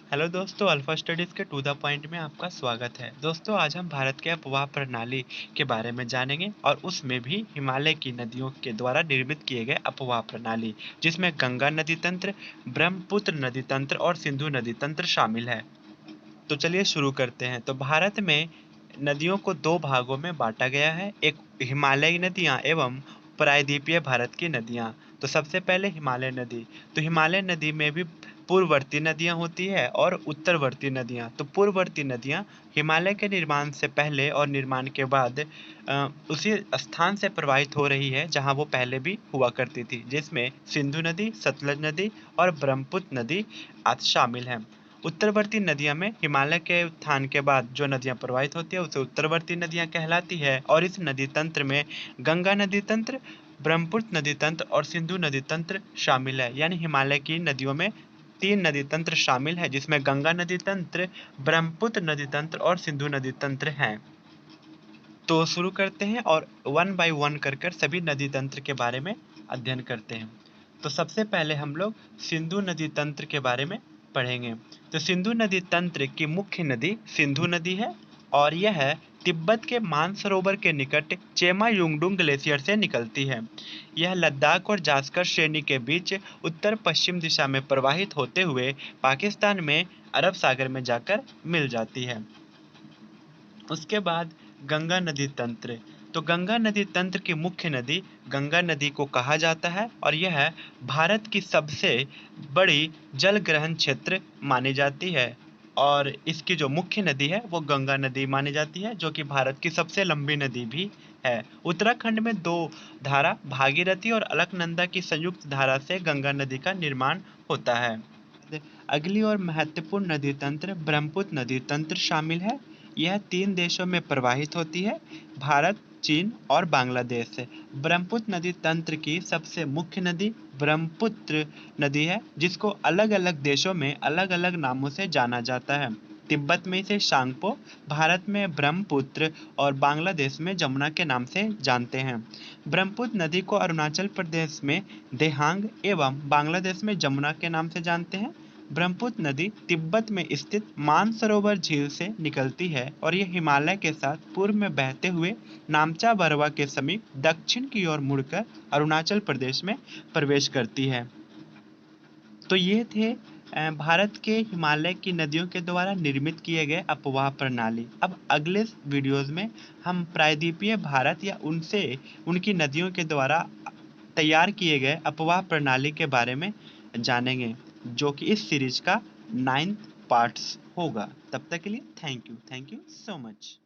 Hello दोस्तों, alpha studies के to the point में आपका स्वागत है। दोस्तों, आज हम भारत के अपवाह प्रणाली के बारे में जानेंगे और उसमें भी हिमालय की नदियों के द्वारा निर्मित किए गए अपवाह प्रणाली, जिसमें गंगा नदी तंत्र, ब्रह्मपुत्र नदी तंत्र और सिंधु नदी तंत्र शामिल है। तो चलिए शुरू करते हैं। तो भारत में नदियों को दो भागों में बांटा गया है, एक हिमालयी नदियाँ एवं प्रायद्वीपीय भारत की नदियाँ। तो सबसे पहले हिमालय नदी। तो हिमालय नदी में भी पूर्ववर्ती नदियाँ होती है और उत्तरवर्ती नदियाँ। तो पूर्ववर्ती नदियाँ हिमालय के निर्माण से पहले और निर्माण के बाद उसी स्थान से प्रवाहित हो रही है जहाँ वो पहले भी हुआ करती थी, जिसमें सिंधु नदी, सतलज नदी और ब्रह्मपुत्र नदी आदि शामिल हैं। उत्तरवर्ती नदियाँ में हिमालय के उत्थान के बाद जो नदियाँ प्रवाहित होती है उसे उत्तरवर्ती नदियाँ कहलाती है और इस नदी तंत्र में गंगा नदी तंत्र, ब्रह्मपुत्र नदी तंत्र और सिंधु नदी तंत्र शामिल है। यानी हिमालय की नदियों में तीन नदी तंत्र शामिल है, जिसमें गंगा नदी तंत्र, ब्रह्मपुत्र नदी तंत्र और सिंधु नदी तंत्र हैं। तो शुरू करते हैं और वन बाय वन कर सभी नदी तंत्र के बारे में अध्ययन करते हैं। तो सबसे पहले हम लोग सिंधु नदी तंत्र के बारे में पढ़ेंगे। तो सिंधु नदी तंत्र की मुख्य नदी सिंधु नदी है और यह तिब्बत के मानसरोवर के निकट चेमायुंगडुंग ग्लेशियर से निकलती है। यह लद्दाख और जास्कर श्रेणी के बीच उत्तर पश्चिम दिशा में प्रवाहित होते हुए पाकिस्तान में अरब सागर में जाकर मिल जाती है। उसके बाद गंगा नदी तंत्र। तो गंगा नदी तंत्र की मुख्य नदी गंगा नदी को कहा जाता है और यह भारत की सबसे बड़ी जल ग्रहण क्षेत्र मानी जाती है और इसकी जो मुख्य नदी है वो गंगा नदी मानी जाती है, जो कि भारत की सबसे लंबी नदी भी है। उत्तराखंड में दो धारा भागीरथी और अलकनंदा की संयुक्त धारा से गंगा नदी का निर्माण होता है। अगली और महत्वपूर्ण नदी तंत्र ब्रह्मपुत्र नदी तंत्र शामिल है। यह तीन देशों में प्रवाहित होती है, भारत, चीन और बांग्लादेश से। ब्रह्मपुत्र नदी तंत्र की सबसे मुख्य नदी ब्रह्मपुत्र नदी है, जिसको अलग अलग देशों में अलग अलग नामों से जाना जाता है। तिब्बत में इसे शांगपो, भारत में ब्रह्मपुत्र और बांग्लादेश में जमुना के नाम से जानते हैं। ब्रह्मपुत्र नदी को अरुणाचल प्रदेश में देहांग एवं बांग्लादेश में जमुना के नाम से जानते हैं। ब्रह्मपुत्र नदी तिब्बत में स्थित मानसरोवर झील से निकलती है और यह हिमालय के साथ पूर्व में बहते हुए नामचा बरवा के समीप दक्षिण की ओर मुड़कर अरुणाचल प्रदेश में प्रवेश करती है। तो ये थे भारत के हिमालय की नदियों के द्वारा निर्मित किए गए अपवाह प्रणाली। अब अगले वीडियोस में हम प्रायद्वीपीय भारत या उनसे उनकी नदियों के द्वारा तैयार किए गए अपवाह प्रणाली के बारे में जानेंगे, जो कि इस सीरीज का 9th पार्ट्स होगा। तब तक के लिए थैंक यू सो मच।